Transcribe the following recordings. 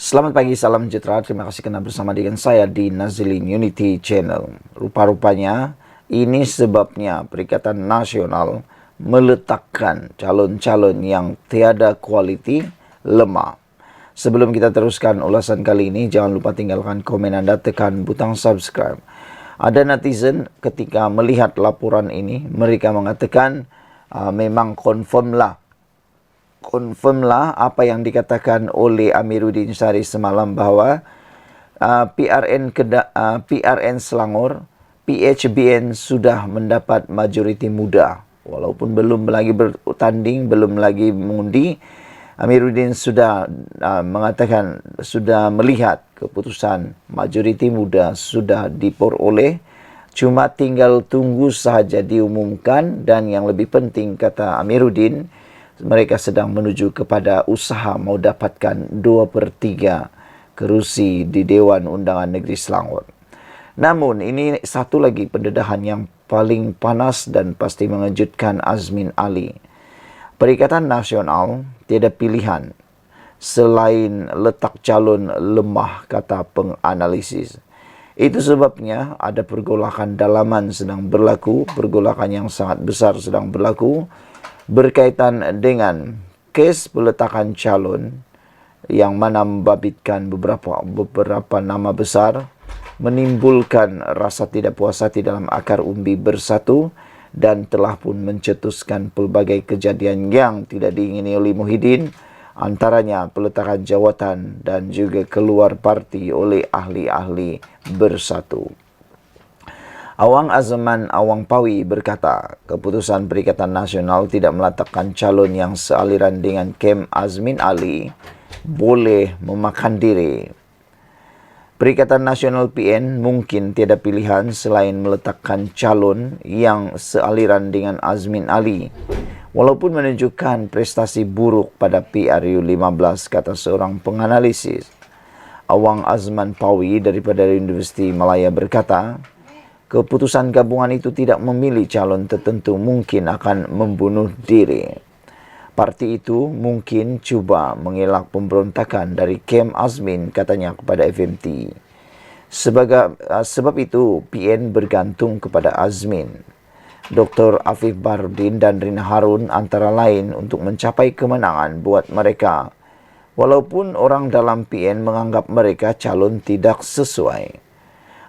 Selamat pagi, salam sejahtera. Terima kasih karena bersama dengan saya di Nazilin Unity Channel. Rupa-rupanya ini sebabnya Perikatan Nasional meletakkan calon-calon yang tiada kualiti lemah. Sebelum kita teruskan ulasan kali ini, jangan lupa tinggalkan komen Anda, tekan butang subscribe. Ada netizen ketika melihat laporan ini, mereka mengatakan memang confirmlah apa yang dikatakan oleh Amiruddin Syarif semalam bahwa PRN Selangor, PHBN sudah mendapat majoriti muda. Walaupun belum lagi bertanding, belum lagi mengundi, Amiruddin sudah mengatakan, sudah melihat keputusan majoriti muda sudah diperoleh. Cuma tinggal tunggu sahaja diumumkan, dan yang lebih penting, kata Amiruddin, mereka sedang menuju kepada usaha mau dapatkan 2/3 kerusi di Dewan Undangan Negeri Selangor. Namun ini satu lagi pendedahan yang paling panas dan pasti mengejutkan Azmin Ali. Perikatan Nasional tiada pilihan selain letak calon lemah, kata penganalisis. Itu sebabnya ada pergolakan dalaman sedang berlaku, pergolakan yang sangat besar sedang berlaku berkaitan dengan kes peletakan calon yang mana membabitkan beberapa nama besar, menimbulkan rasa tidak puas hati dalam akar umbi bersatu, dan telah pun mencetuskan pelbagai kejadian yang tidak diingini oleh Muhyiddin, antaranya peletakan jawatan dan juga keluar parti oleh ahli-ahli bersatu. Awang Azman Awang Pawi berkata, keputusan Perikatan Nasional tidak meletakkan calon yang sealiran dengan kem Azmin Ali boleh memakan diri. Perikatan Nasional PN mungkin tiada pilihan selain meletakkan calon yang sealiran dengan Azmin Ali, walaupun menunjukkan prestasi buruk pada PRU 15, kata seorang penganalisis. Awang Azman Pawi daripada Universiti Malaya berkata, keputusan gabungan itu tidak memilih calon tertentu, mungkin akan membunuh diri. Parti itu mungkin cuba mengelak pemberontakan dari kem Azmin, katanya kepada FMT. Sebab itu PN bergantung kepada Azmin, Dr. Afif Baharudin dan Rina Harun antara lain untuk mencapai kemenangan buat mereka. Walaupun orang dalam PN menganggap mereka calon tidak sesuai.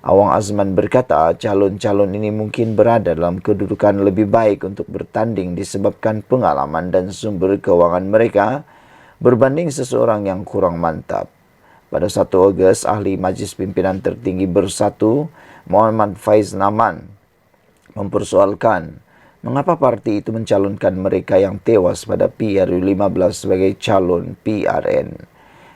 Awang Azman berkata, calon-calon ini mungkin berada dalam kedudukan lebih baik untuk bertanding disebabkan pengalaman dan sumber keuangan mereka berbanding seseorang yang kurang mantap. Pada 1 Ogos, ahli Majlis Pimpinan Tertinggi Bersatu, Muhammad Faiz Naman, mempersoalkan mengapa parti itu mencalonkan mereka yang tewas pada PRU 15 sebagai calon PRN.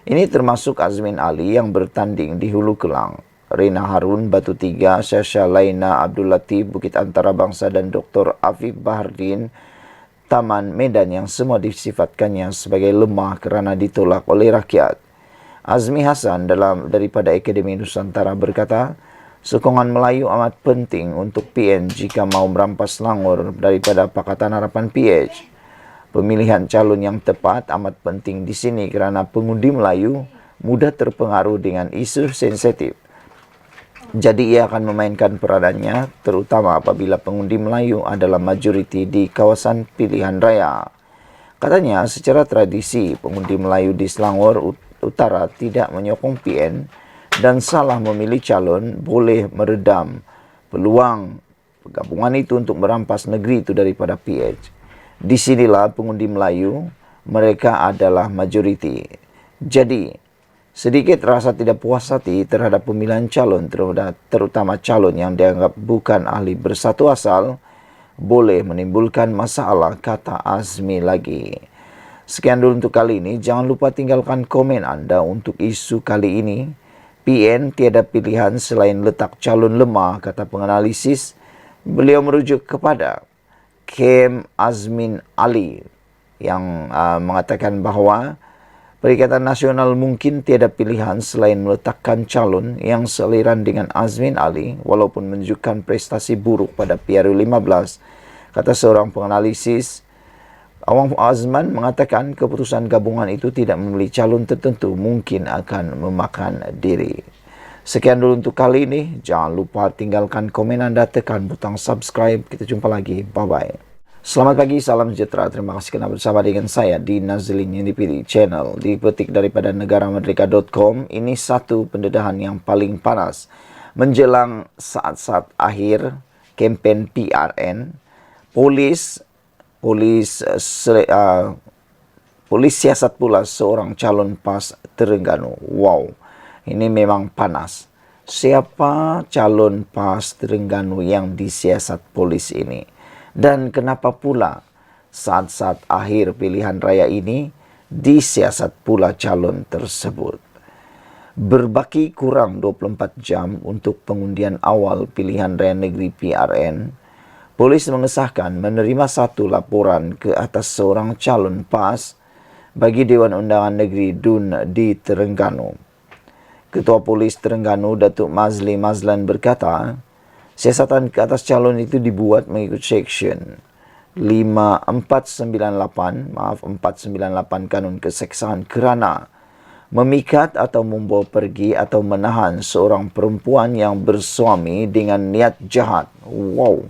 Ini termasuk Azmin Ali yang bertanding di Hulu Kelang, Rina Harun Batu Tiga, Syasha Laina Abdul Latif Bukit Antara Bangsa, dan Dr. Afif Baharudin Taman Medan yang semua disifatkannya sebagai lemah kerana ditolak oleh rakyat. Azmi Hasan daripada Akademi Nusantara berkata, sokongan Melayu amat penting untuk PN jika mau merampas Selangor daripada Pakatan Harapan PH. Pemilihan calon yang tepat amat penting di sini kerana pengundi Melayu mudah terpengaruh dengan isu sensitif. Jadi ia akan memainkan peranannya terutama apabila pengundi Melayu adalah majoriti di kawasan pilihan raya. Katanya, secara tradisi pengundi Melayu di Selangor Utara tidak menyokong PN dan salah memilih calon boleh meredam peluang gabungan itu untuk merampas negeri itu daripada PH. Di sinilah pengundi Melayu mereka adalah majoriti. Jadi sedikit rasa tidak puas hati terhadap pemilihan calon, terutama calon yang dianggap bukan ahli bersatu asal, boleh menimbulkan masalah, kata Azmi lagi. Sekian dulu untuk kali ini. Jangan lupa tinggalkan komen Anda untuk isu kali ini. PN tiada pilihan selain letak calon lemah, kata penganalisis. Beliau merujuk kepada kem Azmin Ali yang mengatakan bahawa Perikatan Nasional mungkin tiada pilihan selain meletakkan calon yang sealiran dengan Azmin Ali, walaupun menunjukkan prestasi buruk pada PRU 15, kata seorang penganalisis. Awang Azman mengatakan keputusan gabungan itu tidak memilih calon tertentu, mungkin akan memakan diri. Sekian dulu untuk kali ini. Jangan lupa tinggalkan komen Anda, tekan butang subscribe. Kita jumpa lagi. Bye-bye. Selamat pagi, salam sejahtera. Terima kasih kerana bersama dengan saya di Nazlin Unity Channel. Dipetik daripada negaramerdeka.com. Ini satu pendedahan yang paling panas menjelang saat-saat akhir kempen PRN. Polis siasat pula seorang calon PAS Terengganu. Wow, ini memang panas. Siapa calon PAS Terengganu yang disiasat polis ini? Dan kenapa pula saat-saat akhir pilihan raya ini disiasat pula calon tersebut? Berbaki kurang 24 jam untuk pengundian awal pilihan raya negeri PRN, polis mengesahkan menerima satu laporan ke atas seorang calon PAS bagi Dewan Undangan Negeri DUN di Terengganu. Ketua Polis Terengganu, Datuk Mazli Mazlan berkata, siasatan ke atas calon itu dibuat mengikut Seksyen 498 Kanun Keseksaan kerana memikat atau membawa pergi atau menahan seorang perempuan yang bersuami dengan niat jahat. Wow.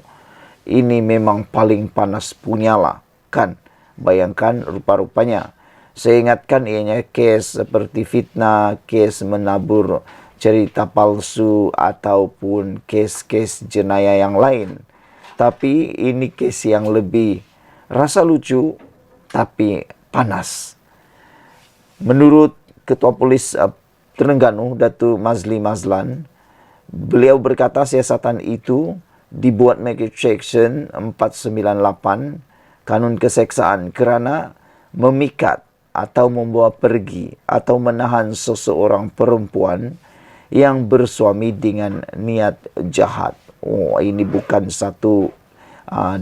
Ini memang paling panas punyalah, kan? Bayangkan rupa-rupanya. Saya ingatkan ianya kes seperti fitnah, kes menabur cerita palsu ataupun kes-kes jenayah yang lain. Tapi ini kes yang lebih rasa lucu tapi panas. Menurut Ketua Polis Terengganu, Datuk Mazli Mazlan, beliau berkata siasatan itu dibuat mengikut Seksyen 498 Kanun Keseksaan kerana memikat atau membawa pergi atau menahan seseorang perempuan yang bersuami dengan niat jahat. Oh, ini bukan satu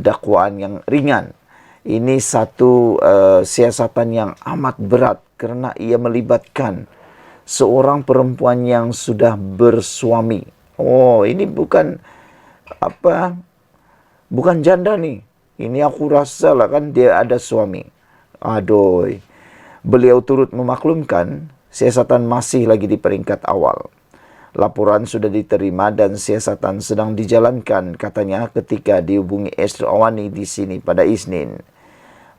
dakwaan yang ringan. Ini satu siasatan yang amat berat kerana ia melibatkan seorang perempuan yang sudah bersuami. Oh, ini bukan janda nih. Ini aku rasa lah kan dia ada suami. Aduh. Beliau turut memaklumkan siasatan masih lagi di peringkat awal. Laporan sudah diterima dan siasatan sedang dijalankan, katanya ketika dihubungi Esther Awani di sini pada Isnin.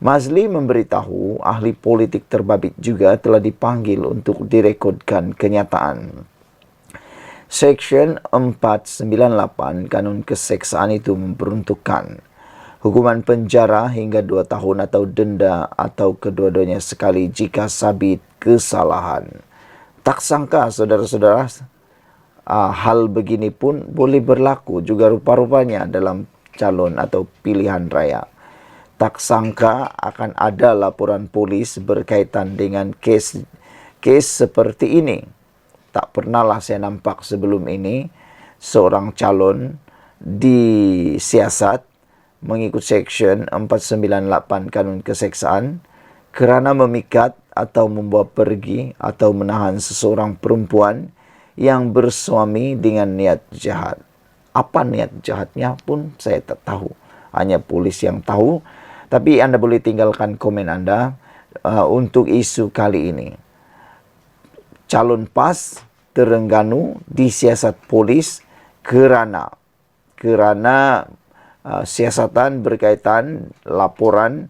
Mazli memberitahu ahli politik terbabit juga telah dipanggil untuk direkodkan kenyataan. Seksyen 498 Kanun Keseksaan itu memperuntukkan hukuman penjara hingga 2 tahun atau denda atau kedua-duanya sekali jika sabit kesalahan. Tak sangka saudara-saudara, hal begini pun boleh berlaku juga rupa-rupanya dalam calon atau pilihan raya. Tak sangka akan ada laporan polis berkaitan dengan kes seperti ini. Tak pernahlah saya nampak sebelum ini seorang calon disiasat mengikut Seksyen 498 Kanun Keseksaan kerana memikat atau membawa pergi atau menahan seseorang perempuan yang bersuami dengan niat jahat. Apa niat jahatnya pun saya tak tahu. Hanya polis yang tahu. Tapi Anda boleh tinggalkan komen Anda untuk isu kali ini. Calon PAS Terengganu disiasat polis kerana siasatan berkaitan laporan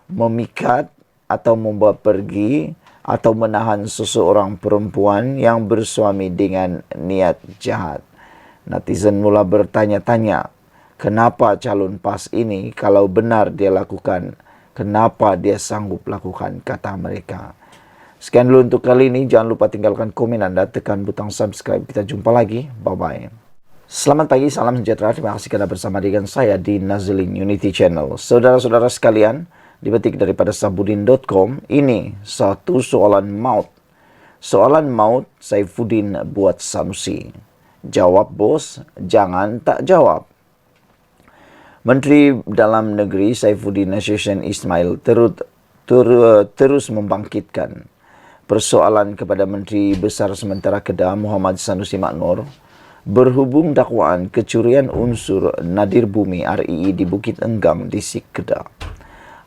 memikat atau membawa pergi atau menahan seseorang perempuan yang bersuami dengan niat jahat. Netizen mula bertanya-tanya, kenapa calon PAS ini kalau benar dia lakukan, kenapa dia sanggup lakukan, kata mereka. Sekian dulu untuk kali ini. Jangan lupa tinggalkan komen Anda, tekan butang subscribe. Kita jumpa lagi. Bye-bye. Selamat pagi, salam sejahtera. Terima kasih kerana bersama dengan saya di Nazlin Unity Channel. Saudara-saudara sekalian, dipetik daripada sabudin.com, ini satu soalan maut. Soalan maut Saifuddin buat Sanusi. Jawab bos, jangan tak jawab. Menteri Dalam Negeri Saifuddin Nasution Ismail terus membangkitkan persoalan kepada Menteri Besar Sementara Kedah Muhammad Sanusi Maknor berhubung dakwaan kecurian unsur nadir bumi RII di Bukit Enggam, Distrik Kedah.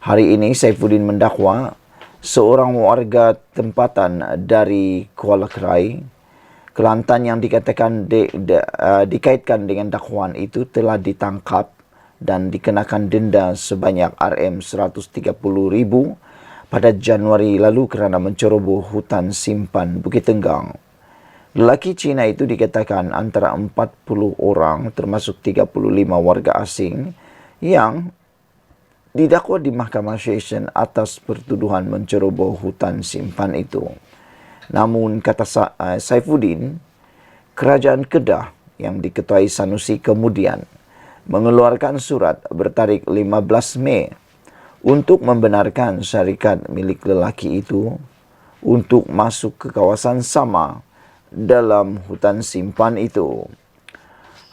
Hari ini Saifuddin mendakwa seorang warga tempatan dari Kuala Krai, Kelantan yang dikaitkan dengan dakwaan itu telah ditangkap dan dikenakan denda sebanyak RM130,000 pada Januari lalu kerana menceroboh hutan simpan Bukit Tenggang. Lelaki Cina itu dikatakan antara 40 orang termasuk 35 warga asing yang didakwa di Mahkamah Session atas pertuduhan menceroboh hutan simpan itu. Namun, kata Saifuddin, Kerajaan Kedah yang diketuai Sanusi kemudian mengeluarkan surat bertarikh 15 Mei untuk membenarkan syarikat milik lelaki itu untuk masuk ke kawasan sama dalam hutan simpan itu.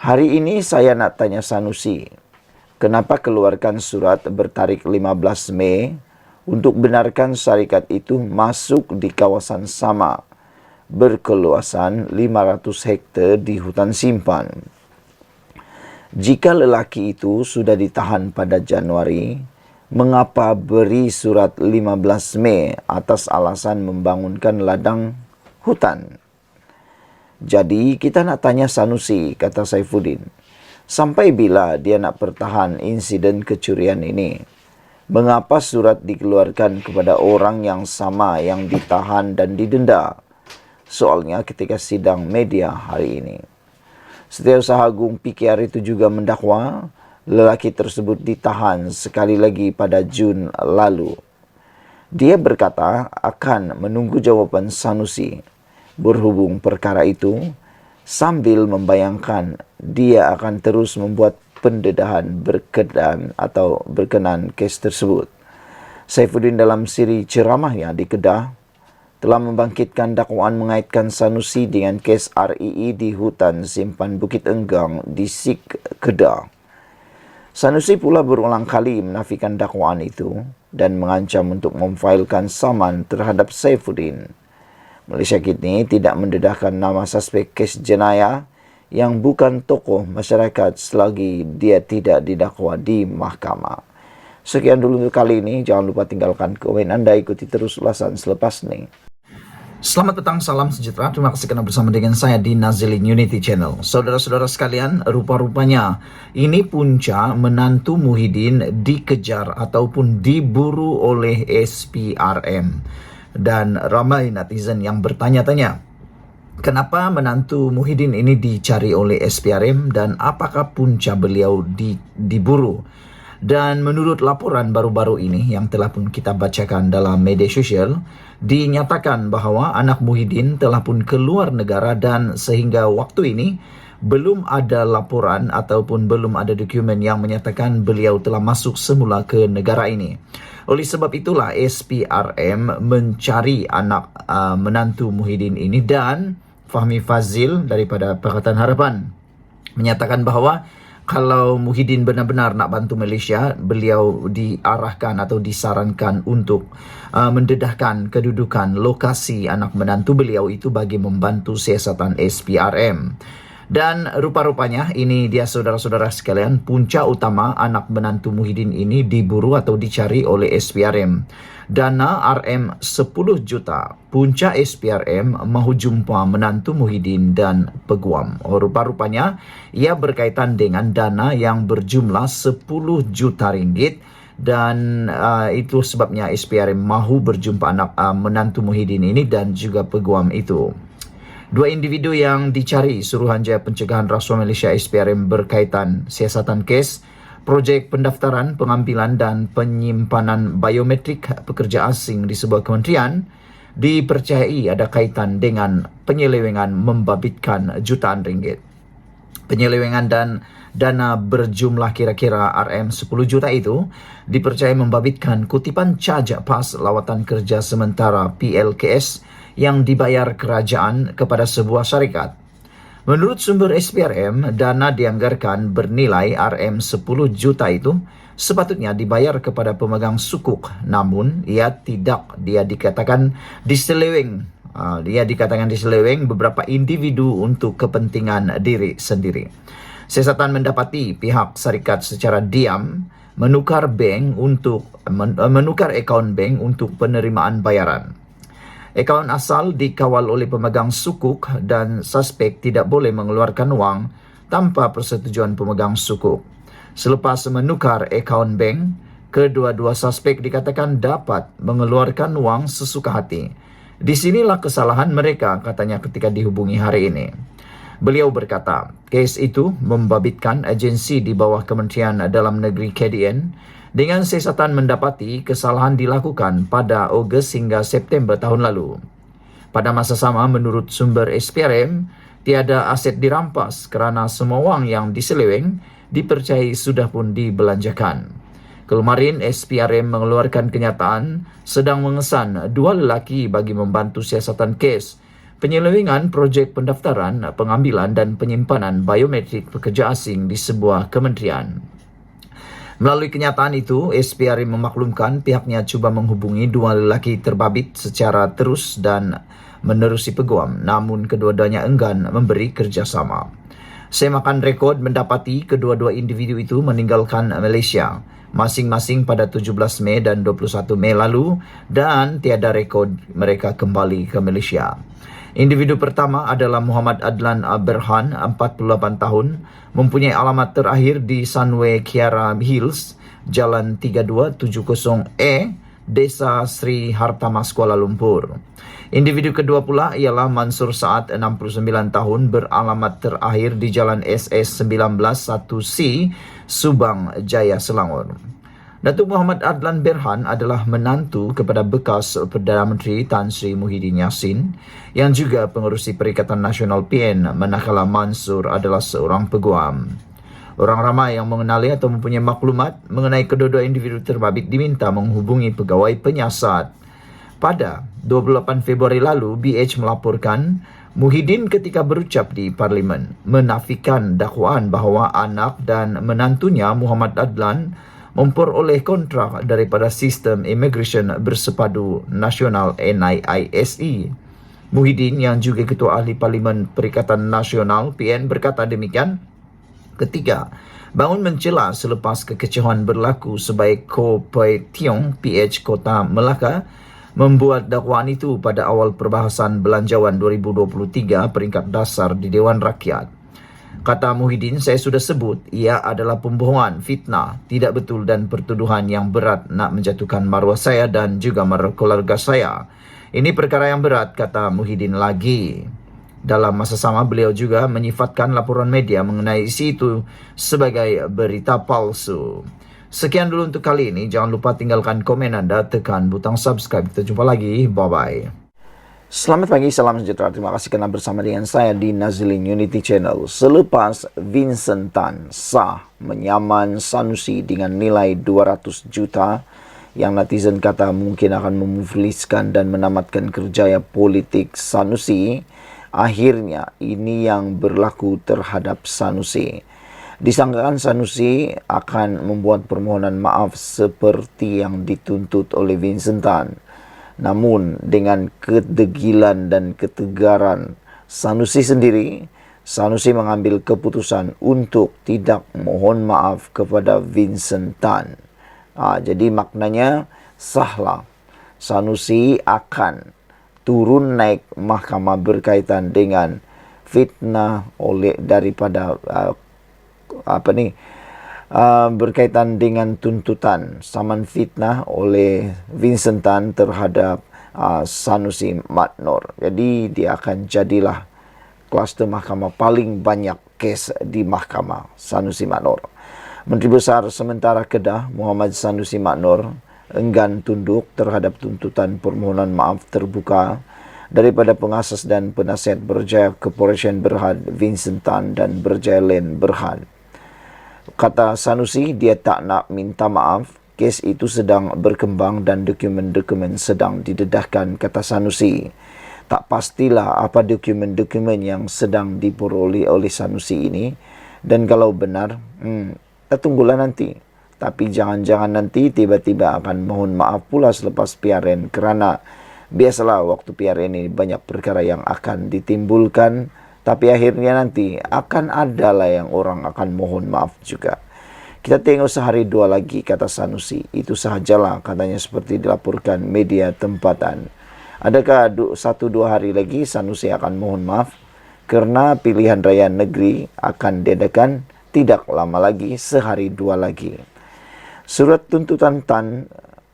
Hari ini saya nak tanya Sanusi, kenapa keluarkan surat bertarikh 15 Mei untuk benarkan syarikat itu masuk di kawasan sama berkeluasan 500 hektar di hutan simpan? Jika lelaki itu sudah ditahan pada Januari, mengapa beri surat 15 Mei atas alasan membangunkan ladang hutan? Jadi kita nak tanya Sanusi, kata Saifuddin, sampai bila dia nak pertahan insiden kecurian ini? Mengapa surat dikeluarkan kepada orang yang sama yang ditahan dan didenda? Soalnya ketika sidang media hari ini. Setiausaha Agung PKR itu juga mendakwa lelaki tersebut ditahan sekali lagi pada Jun lalu. Dia berkata akan menunggu jawapan Sanusi berhubung perkara itu sambil membayangkan dia akan terus membuat pendedahan berkenan kes tersebut. Saifuddin dalam siri ceramahnya di Kedah telah membangkitkan dakwaan mengaitkan Sanusi dengan kes RII di hutan simpan Bukit Enggang di Sik Kedah. Sanusi pula berulang kali menafikan dakwaan itu dan mengancam untuk memfailkan saman terhadap Saifuddin. Malaysia kini tidak mendedahkan nama suspek kes jenayah yang bukan tokoh masyarakat selagi dia tidak didakwa di mahkamah. Sekian dulu untuk kali ini. Jangan lupa tinggalkan komen Anda, ikuti terus ulasan selepas ini. Selamat petang, salam sejahtera. Terima kasih kerana bersama dengan saya di Nazilin Unity Channel. Saudara-saudara sekalian, rupa-rupanya ini punca menantu Muhyiddin dikejar ataupun diburu oleh SPRM. Dan ramai netizen yang bertanya-tanya, kenapa menantu Muhyiddin ini dicari oleh SPRM dan apakah punca beliau diburu? Dan menurut laporan baru-baru ini yang telah pun kita bacakan dalam media sosial, dinyatakan bahawa anak Muhyiddin telah pun keluar negara dan sehingga waktu ini belum ada laporan ataupun belum ada dokumen yang menyatakan beliau telah masuk semula ke negara ini. Oleh sebab itulah SPRM mencari anak menantu Muhyiddin ini, dan Fahmi Fazil daripada Pakatan Harapan menyatakan bahawa kalau Muhyiddin benar-benar nak bantu Malaysia, beliau diarahkan atau disarankan untuk mendedahkan kedudukan lokasi anak menantu beliau itu bagi membantu siasatan SPRM. Dan rupa-rupanya ini dia saudara-saudara sekalian, punca utama anak menantu Muhyiddin ini diburu atau dicari oleh SPRM. Dana RM 10 juta. Punca SPRM mahu jumpa menantu Muhyiddin dan peguam. Rupa-rupanya ia berkaitan dengan dana yang berjumlah 10 juta ringgit. Dan itu sebabnya SPRM mahu berjumpa anak menantu Muhyiddin ini dan juga peguam itu. Dua individu yang dicari Suruhanjaya Pencegahan Rasuah Malaysia SPRM berkaitan siasatan kes, projek pendaftaran, pengambilan dan penyimpanan biometrik pekerja asing di sebuah kementerian dipercayai ada kaitan dengan penyelewengan membabitkan jutaan ringgit. Penyelewengan dan dana berjumlah kira-kira RM 10 juta itu dipercayai membabitkan kutipan caj pas lawatan kerja sementara PLKS yang dibayar kerajaan kepada sebuah syarikat. Menurut sumber SPRM, dana dianggarkan bernilai RM 10 juta itu sepatutnya dibayar kepada pemegang sukuk, namun dia dikatakan diseleweng. Dia dikatakan diseleweng beberapa individu untuk kepentingan diri sendiri. Siasatan mendapati pihak syarikat secara diam menukar akaun bank untuk penerimaan bayaran. Akaun asal dikawal oleh pemegang sukuk dan suspek tidak boleh mengeluarkan wang tanpa persetujuan pemegang sukuk. Selepas menukar akaun bank, kedua-dua suspek dikatakan dapat mengeluarkan wang sesuka hati. Disinilah kesalahan mereka, katanya ketika dihubungi hari ini. Beliau berkata, kes itu membabitkan agensi di bawah Kementerian Dalam Negeri KDN dengan siasatan mendapati kesalahan dilakukan pada Ogos hingga September tahun lalu. Pada masa sama, menurut sumber SPRM, tiada aset dirampas kerana semua wang yang diseleweng dipercayai sudah pun dibelanjakan. Kemarin, SPRM mengeluarkan kenyataan sedang mengesan dua lelaki bagi membantu siasatan kes penyelewengan projek pendaftaran, pengambilan dan penyimpanan biometrik pekerja asing di sebuah kementerian. Melalui kenyataan itu, SPRM memaklumkan pihaknya cuba menghubungi dua lelaki terbabit secara terus dan menerusi peguam, namun kedua-duanya enggan memberi kerjasama. Semakan rekod mendapati kedua-dua individu itu meninggalkan Malaysia, masing-masing pada 17 Mei dan 21 Mei lalu, dan tiada rekod mereka kembali ke Malaysia. Individu pertama adalah Muhammad Adlan Berhan, 48 tahun, mempunyai alamat terakhir di Sunway Kiara Hills, Jalan 3270E, Desa Sri Hartamas, Kuala Lumpur. Individu kedua pula ialah Mansur Saad, 69 tahun, beralamat terakhir di Jalan SS 191C, Subang Jaya, Selangor. Datuk Muhammad Adlan Berhan adalah menantu kepada bekas Perdana Menteri Tan Sri Muhyiddin Yassin yang juga pengerusi Perikatan Nasional PN, manakala Mansur adalah seorang peguam. Orang ramai yang mengenali atau mempunyai maklumat mengenai kedua-dua individu terbabit diminta menghubungi pegawai penyiasat. Pada 28 Februari lalu, BH melaporkan Muhyiddin ketika berucap di Parlimen menafikan dakwaan bahawa anak dan menantunya Muhammad Adlan memperoleh kontrak daripada Sistem Immigration Bersepadu Nasional NIISE. Muhyiddin yang juga Ketua Ahli Parlimen Perikatan Nasional PN berkata demikian ketika bangun mencela selepas kekecewaan berlaku sebaik Ko Pei Tiong PH Kota Melaka membuat dakwaan itu pada awal perbahasan Belanjawan 2023 peringkat dasar di Dewan Rakyat. Kata Muhyiddin, saya sudah sebut, ia adalah pembohongan, fitnah, tidak betul dan pertuduhan yang berat nak menjatuhkan maruah saya dan juga maruah keluarga saya. Ini perkara yang berat, kata Muhyiddin lagi. Dalam masa sama, beliau juga menyifatkan laporan media mengenai isi itu sebagai berita palsu. Sekian dulu untuk kali ini. Jangan lupa tinggalkan komen Anda, tekan butang subscribe. Kita jumpa lagi. Bye-bye. Selamat pagi, salam sejahtera. Terima kasih kerana bersama dengan saya di Nazilin Unity Channel. Selepas Vincent Tan sah menyaman Sanusi dengan nilai 200 juta yang netizen kata mungkin akan memufliskan dan menamatkan kerjaya politik Sanusi, akhirnya ini yang berlaku terhadap Sanusi. Disangkakan Sanusi akan membuat permohonan maaf seperti yang dituntut oleh Vincent Tan. Namun dengan kedegilan dan ketegaran Sanusi sendiri, Sanusi mengambil keputusan untuk tidak mohon maaf kepada Vincent Tan. Jadi maknanya sahlah. Sanusi akan turun naik mahkamah berkaitan dengan fitnah oleh daripada berkaitan dengan tuntutan saman fitnah oleh Vincent Tan terhadap Sanusi Madnor. Jadi dia akan jadilah kluster mahkamah paling banyak kes di mahkamah, Sanusi Madnor. Menteri Besar sementara Kedah Muhammad Sanusi Madnor enggan tunduk terhadap tuntutan permohonan maaf terbuka daripada pengasas dan penasihat Berjaya Corporation Berhad Vincent Tan dan Berjaya Land Berhad. Kata Sanusi, dia tak nak minta maaf. Kes itu sedang berkembang dan dokumen-dokumen sedang didedahkan, kata Sanusi. Tak pastilah apa dokumen-dokumen yang sedang diperoleh oleh Sanusi ini. Dan kalau benar, kita tunggulah nanti. Tapi jangan-jangan nanti tiba-tiba akan mohon maaf pula selepas PRN. Kerana biasalah waktu PRN ini banyak perkara yang akan ditimbulkan. Tapi akhirnya nanti akan ada lah yang orang akan mohon maaf juga. Kita tengok sehari dua lagi, kata Sanusi. Itu sahajalah, katanya seperti dilaporkan media tempatan. Adakah 1-2 hari lagi Sanusi akan mohon maaf kerana pilihan raya negeri akan diadakan tidak lama lagi, sehari dua lagi. Surat tuntutan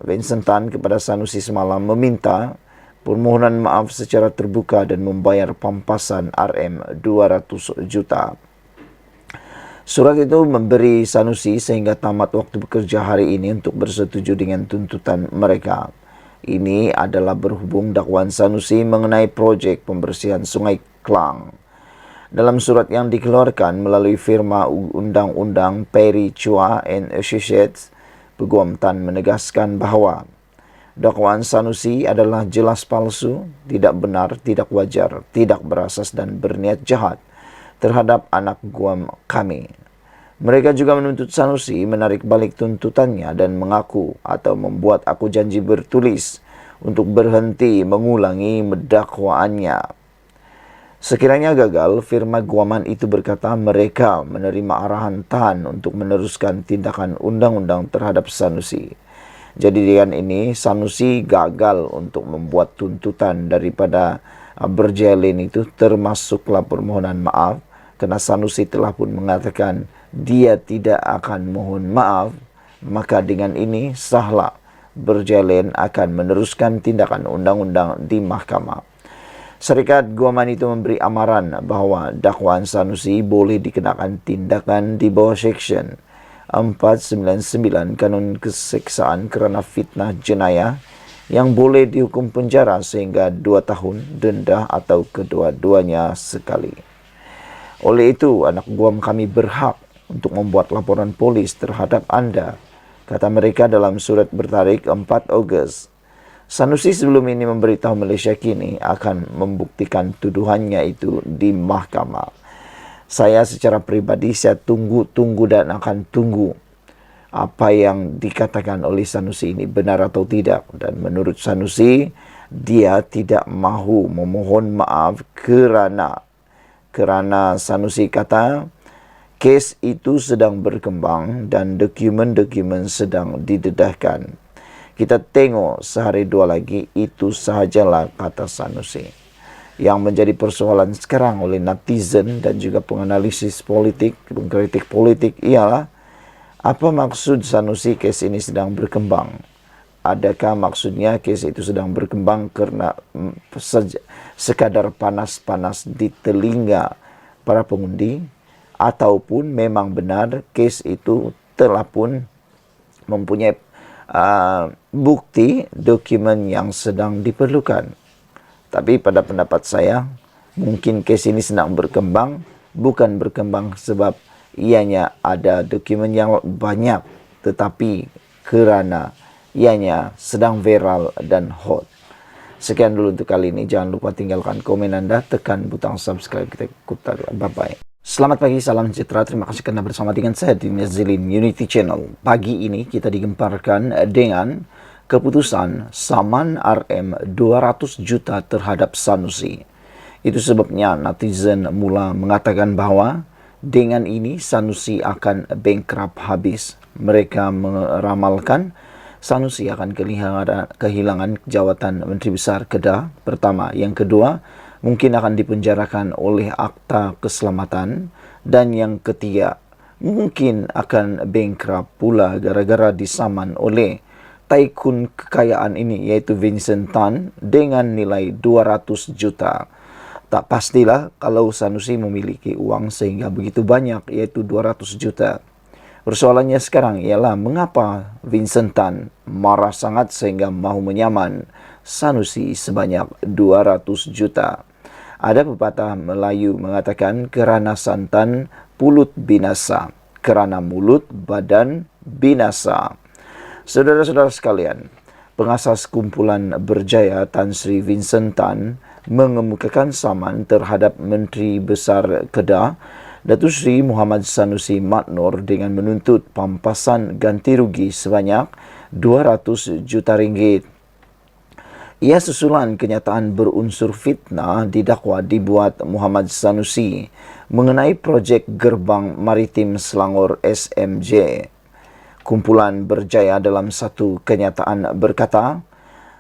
Vincent Tan kepada Sanusi semalam meminta permohonan maaf secara terbuka dan membayar pampasan RM200 juta. Surat itu memberi Sanusi sehingga tamat waktu bekerja hari ini untuk bersetuju dengan tuntutan mereka. Ini adalah berhubung dakwaan Sanusi mengenai projek pembersihan Sungai Klang. Dalam surat yang dikeluarkan melalui firma undang-undang Perry Chua and Associates, Peguam Tan menegaskan bahawa dakwaan Sanusi adalah jelas palsu, tidak benar, tidak wajar, tidak berasas dan berniat jahat terhadap anak guam kami. Mereka juga menuntut Sanusi menarik balik tuntutannya dan mengaku atau membuat aku janji bertulis untuk berhenti mengulangi dakwaannya. Sekiranya gagal, firma guaman itu berkata mereka menerima arahan Tan untuk meneruskan tindakan undang-undang terhadap Sanusi. Jadi dengan ini Sanusi gagal untuk membuat tuntutan daripada berjalin itu, termasuklah permohonan maaf, kerana Sanusi telah pun mengatakan dia tidak akan mohon maaf. Maka dengan ini sahlah berjalin akan meneruskan tindakan undang-undang di mahkamah. Syarikat guaman itu memberi amaran bahawa dakwaan Sanusi boleh dikenakan tindakan di bawah Seksyen 499 Kanun Keseksaan kerana fitnah jenayah yang boleh dihukum penjara sehingga 2 tahun, denda atau kedua-duanya sekali. Oleh itu, anak guam kami berhak untuk membuat laporan polis terhadap anda, kata mereka dalam surat bertarikh 4 Ogos. Sanusi sebelum ini memberitahu Malaysia kini akan membuktikan tuduhannya itu di mahkamah. Saya secara pribadi saya tunggu dan akan tunggu apa yang dikatakan oleh Sanusi ini benar atau tidak. Dan menurut Sanusi, dia tidak mahu memohon maaf kerana Sanusi kata kes itu sedang berkembang dan dokumen-dokumen sedang didedahkan. Kita tengok sehari dua lagi, itu sahajalah, kata Sanusi. Yang menjadi persoalan sekarang oleh netizen dan juga penganalisis politik, pengkritik politik ialah apa maksud Sanusi kes ini sedang berkembang? Adakah maksudnya kes itu sedang berkembang kerana sekadar panas-panas di telinga para pengundi, ataupun memang benar kes itu telah pun mempunyai bukti dokumen yang sedang diperlukan? Tapi pada pendapat saya, mungkin kes ini sedang berkembang, bukan berkembang sebab ianya ada dokumen yang banyak, tetapi kerana ianya sedang viral dan hot. Sekian dulu untuk kali ini. Jangan lupa tinggalkan komen anda, tekan butang subscribe. Kita kutar. Bye-bye. Selamat pagi, salam sejahtera. Terima kasih kerana bersama dengan saya di Nazilin Unity Channel. Pagi ini kita digemparkan dengan keputusan saman RM200 juta terhadap Sanusi. Itu sebabnya netizen mula mengatakan bahawa dengan ini Sanusi akan bankrupt habis. Mereka meramalkan Sanusi akan kehilangan jawatan Menteri Besar Kedah pertama. Yang kedua, mungkin akan dipenjarakan oleh Akta Keselamatan. Dan yang ketiga, mungkin akan bankrupt pula gara-gara disaman oleh taikun kekayaan ini, iaitu Vincent Tan dengan nilai 200 juta. Tak pastilah kalau Sanusi memiliki uang sehingga begitu banyak, iaitu 200 juta. Persoalannya sekarang ialah mengapa Vincent Tan marah sangat sehingga mahu menyaman Sanusi sebanyak 200 juta. Ada pepatah Melayu mengatakan kerana santan pulut binasa, kerana mulut badan binasa. Saudara-saudara sekalian, pengasas kumpulan berjaya Tan Sri Vincent Tan mengemukakan saman terhadap Menteri Besar Kedah Datuk Seri Muhammad Sanusi Maknor dengan menuntut pampasan ganti rugi sebanyak 200 juta ringgit. Ia susulan kenyataan berunsur fitnah didakwa dibuat Muhammad Sanusi mengenai projek Gerbang Maritim Selangor SMJ. Kumpulan berjaya dalam satu kenyataan berkata,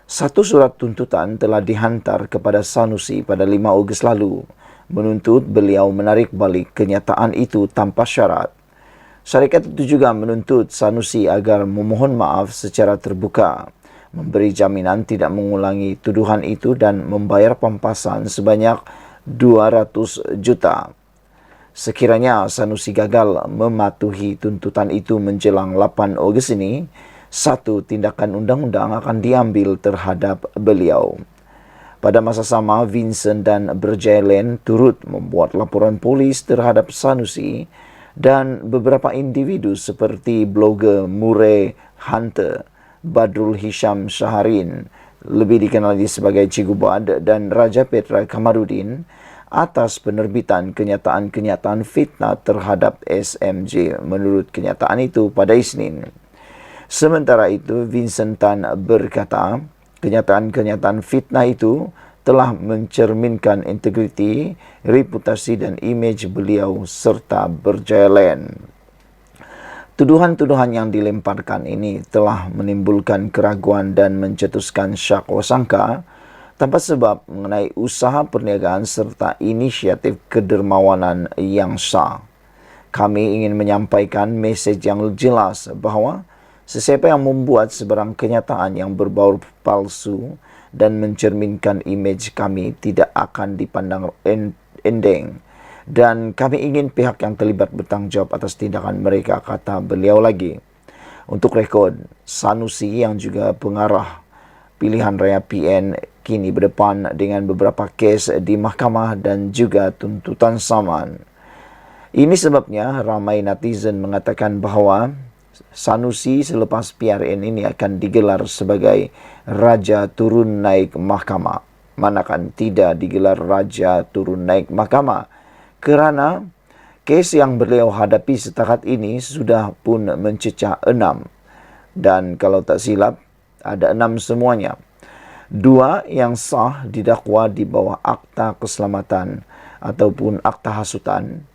satu surat tuntutan telah dihantar kepada Sanusi pada 5 Ogos lalu, menuntut beliau menarik balik kenyataan itu tanpa syarat. Syarikat itu juga menuntut Sanusi agar memohon maaf secara terbuka, memberi jaminan tidak mengulangi tuduhan itu dan membayar pampasan sebanyak 200 juta. Sekiranya Sanusi gagal mematuhi tuntutan itu menjelang 8 Ogos ini, satu tindakan undang-undang akan diambil terhadap beliau. Pada masa sama, Vincent dan Berjaya Land turut membuat laporan polis terhadap Sanusi dan beberapa individu seperti blogger Murray Hunter, Badrul Hisham Shaharin, lebih dikenal sebagai Cikgu Bad, dan Raja Petra Kamarudin atas penerbitan kenyataan-kenyataan fitnah terhadap SMJ menurut kenyataan itu pada Isnin. Sementara itu, Vincent Tan berkata, kenyataan-kenyataan fitnah itu telah mencerminkan integriti, reputasi dan imej beliau serta Berjaya Land. Tuduhan-tuduhan yang dilemparkan ini telah menimbulkan keraguan dan mencetuskan syak sangka tanpa sebab mengenai usaha perniagaan serta inisiatif kedermawanan yang sah. Kami ingin menyampaikan mesej yang jelas bahawa sesiapa yang membuat sebarang kenyataan yang berbau palsu dan mencerminkan imej kami tidak akan dipandang endeng, dan kami ingin pihak yang terlibat bertanggungjawab atas tindakan mereka, kata beliau lagi. Untuk rekod, Sanusi yang juga pengarah pilihan raya PN kini berdepan dengan beberapa kes di mahkamah dan juga tuntutan saman. Ini sebabnya ramai netizen mengatakan bahawa Sanusi selepas PRN ini akan digelar sebagai Raja Turun Naik Mahkamah. Manakan tidak digelar Raja Turun Naik Mahkamah kerana kes yang beliau hadapi setakat ini sudah pun mencecah 6. Dan kalau tak silap, ada 6 semuanya. 2 yang sah didakwa di bawah Akta Keselamatan ataupun Akta Hasutan.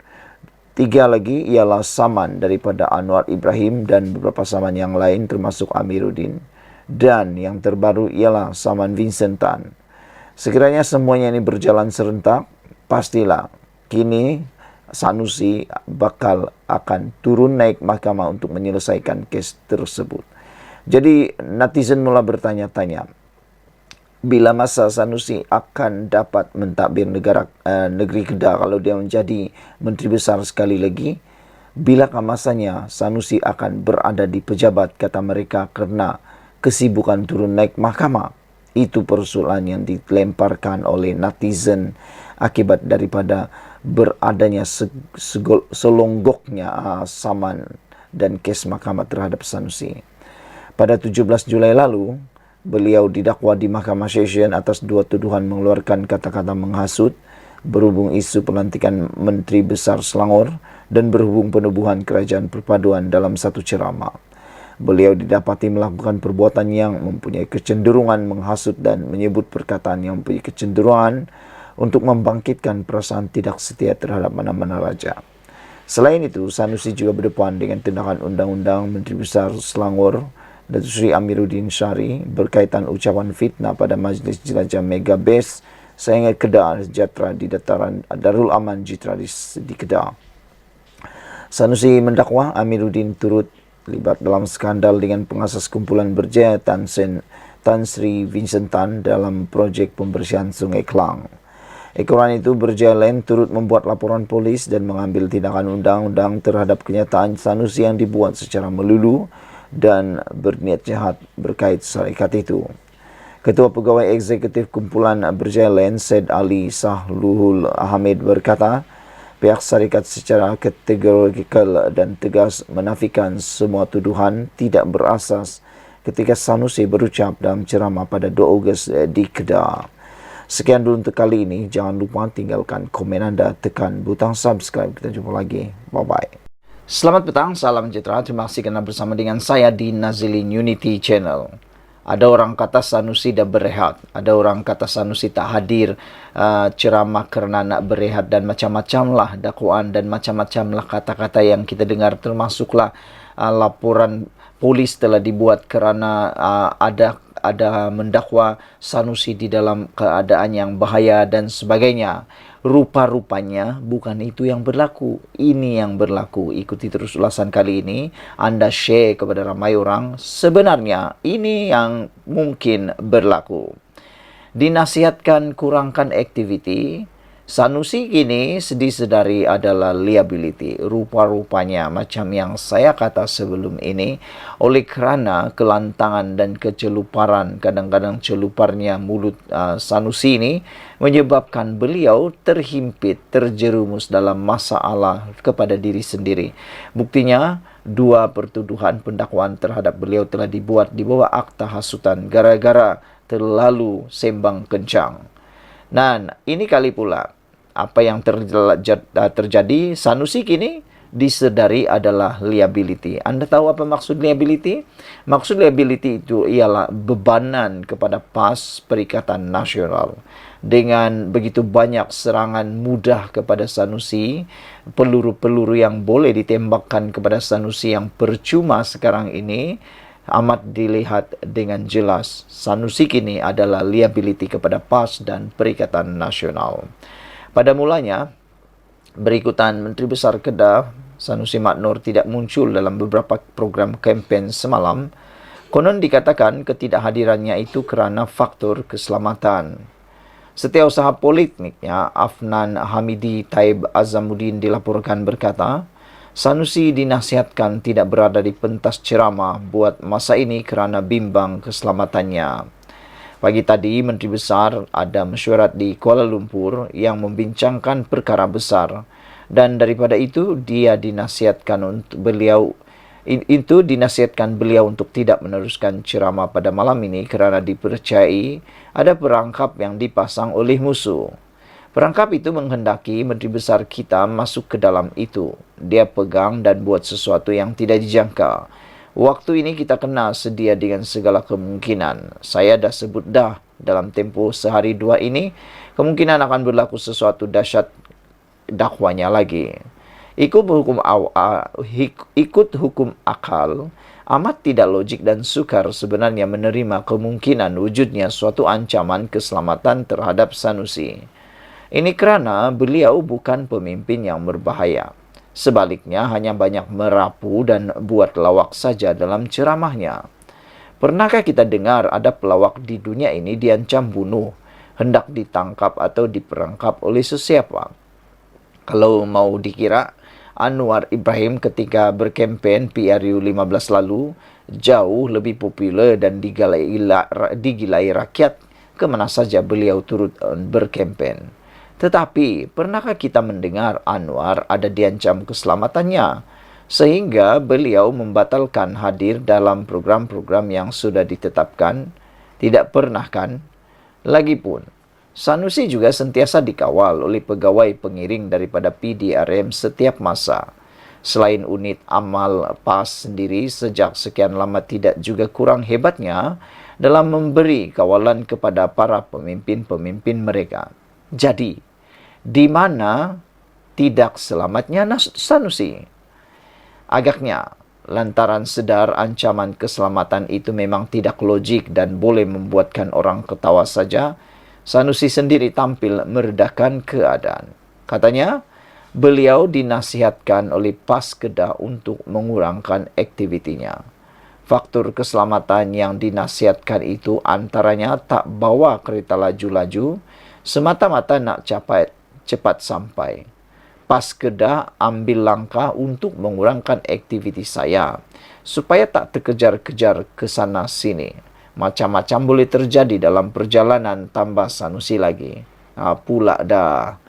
3 lagi ialah saman daripada Anwar Ibrahim dan beberapa saman yang lain termasuk Amiruddin. Dan yang terbaru ialah saman Vincent Tan. Sekiranya semuanya ini berjalan serentak, pastilah kini Sanusi bakal akan turun naik mahkamah untuk menyelesaikan kes tersebut. Jadi netizen mula bertanya-tanya, bila masa Sanusi akan dapat mentadbir negeri Kedah kalau dia menjadi Menteri Besar sekali lagi? Bilakah masanya Sanusi akan berada di pejabat, kata mereka, kerana kesibukan turun naik mahkamah? Itu persoalan yang dilemparkan oleh netizen akibat daripada beradanya selonggoknya saman dan kes mahkamah terhadap Sanusi. Pada 17 Julai lalu, beliau didakwa di Mahkamah Session atas 2 tuduhan mengeluarkan kata-kata menghasut berhubung isu pelantikan Menteri Besar Selangor dan berhubung penubuhan kerajaan perpaduan dalam satu ceramah. Beliau didapati melakukan perbuatan yang mempunyai kecenderungan menghasut dan menyebut perkataan yang mempunyai kecenderungan untuk membangkitkan perasaan tidak setia terhadap mana-mana raja. Selain itu, Sanusi juga berdepan dengan tindakan Undang-Undang Menteri Besar Selangor Datuk Seri Amiruddin Syari berkaitan ucapan fitnah pada Majlis Jelajah Mega Base sehingga Kedah Sejahtera di dataran Darul Aman Jitra di Kedah. Sanusi mendakwa Amiruddin turut terlibat dalam skandal dengan pengasas kumpulan berjaya Tan Sri Vincent Tan dalam projek pembersihan Sungai Klang. Ekoran itu Berjaya Land turut membuat laporan polis dan mengambil tindakan undang-undang terhadap kenyataan Sanusi yang dibuat secara melulu dan berniat jahat berkait syarikat itu. Ketua Pegawai Eksekutif Kumpulan Berjaya Land, Said Ali Sahluhul Ahmed berkata, pihak syarikat secara kategorikal dan tegas menafikan semua tuduhan tidak berasas ketika Sanusi berucap dalam ceramah pada 2 Ogos di Kedah. Sekian dulu untuk kali ini. Jangan lupa tinggalkan komen anda, tekan butang subscribe. Kita jumpa lagi. Bye-bye. Selamat petang, salam sejahtera. Terima kasih kerana bersama dengan saya di Nazilin Unity Channel. Ada orang kata Sanusi dah berehat. Ada orang kata Sanusi tak hadir ceramah kerana nak berehat dan macam-macam lah dakwaan dan macam-macam lah kata-kata yang kita dengar, termasuklah laporan polis telah dibuat kerana ada mendakwa Sanusi di dalam keadaan yang bahaya dan sebagainya. Rupa-rupanya bukan itu yang berlaku. Ini yang berlaku. Ikuti terus ulasan kali ini. Anda share kepada ramai orang. Sebenarnya ini yang mungkin berlaku. Dinasihatkan kurangkan aktiviti. Sanusi kini disedari adalah liability. Rupa-rupanya macam yang saya kata sebelum ini, oleh kerana kelantangan dan keceluparan, kadang-kadang celuparnya mulut Sanusi ini, menyebabkan beliau terhimpit, terjerumus dalam masalah kepada diri sendiri. Buktinya, 2 pertuduhan pendakwaan terhadap beliau telah dibuat di bawah akta hasutan gara-gara terlalu sembang kencang. Dan ini kali pula apa yang terjadi, Sanusi kini disedari adalah liability. Anda tahu apa maksud liability? Maksud liability itu ialah bebanan kepada PAS Perikatan Nasional. Dengan begitu banyak serangan mudah kepada Sanusi, peluru-peluru yang boleh ditembakkan kepada Sanusi yang percuma sekarang ini, amat dilihat dengan jelas Sanusi kini adalah liability kepada PAS dan Perikatan Nasional. Pada mulanya, berikutan Menteri Besar Kedah Sanusi Mat Noor tidak muncul dalam beberapa program kempen semalam. Konon dikatakan ketidakhadirannya itu kerana faktor keselamatan. Setiausaha politiknya Afnan Hamidi Taib Azamuddin dilaporkan berkata, Sanusi dinasihatkan tidak berada di pentas ceramah buat masa ini kerana bimbang keselamatannya. Pagi tadi, Menteri Besar ada mesyuarat di Kuala Lumpur yang membincangkan perkara besar, dan daripada itu dia dinasihatkan beliau untuk tidak meneruskan ceramah pada malam ini kerana dipercayai ada perangkap yang dipasang oleh musuh. Perangkap itu menghendaki Menteri Besar kita masuk ke dalam itu. Dia pegang dan buat sesuatu yang tidak dijangka. Waktu ini kita kena sedia dengan segala kemungkinan. Saya dah sebut dah dalam tempoh sehari 2 ini, kemungkinan akan berlaku sesuatu dahsyat dakwanya lagi. Ikut hukum akal, amat tidak logik dan sukar sebenarnya menerima kemungkinan wujudnya suatu ancaman keselamatan terhadap Sanusi. Ini kerana beliau bukan pemimpin yang berbahaya. Sebaliknya, hanya banyak merapu dan buat lawak saja dalam ceramahnya. Pernahkah kita dengar ada pelawak di dunia ini diancam bunuh, hendak ditangkap atau diperangkap oleh sesiapa? Kalau mau dikira, Anwar Ibrahim ketika berkempen PRU 15 lalu jauh lebih popular dan digilai rakyat kemana saja beliau turut berkempen. Tetapi, pernahkah kita mendengar Anwar ada diancam keselamatannya, sehingga beliau membatalkan hadir dalam program-program yang sudah ditetapkan? Tidak pernah kan? Lagipun, Sanusi juga sentiasa dikawal oleh pegawai pengiring daripada PDRM setiap masa. Selain unit amal PAS sendiri sejak sekian lama tidak juga kurang hebatnya dalam memberi kawalan kepada para pemimpin-pemimpin mereka. Jadi, di mana tidak selamatnya Sanusi? Agaknya, lantaran sedar ancaman keselamatan itu memang tidak logik dan boleh membuatkan orang ketawa saja, Sanusi sendiri tampil meredakan keadaan. Katanya, beliau dinasihatkan oleh PAS Kedah untuk mengurangkan aktivitinya. Faktor keselamatan yang dinasihatkan itu antaranya tak bawa kereta laju-laju, semata-mata nak cepat sampai. PAS Kedah ambil langkah untuk mengurangkan aktiviti saya supaya tak terkejar-kejar ke sana sini. Macam-macam boleh terjadi dalam perjalanan, tambah Sanusi lagi. Pula dah.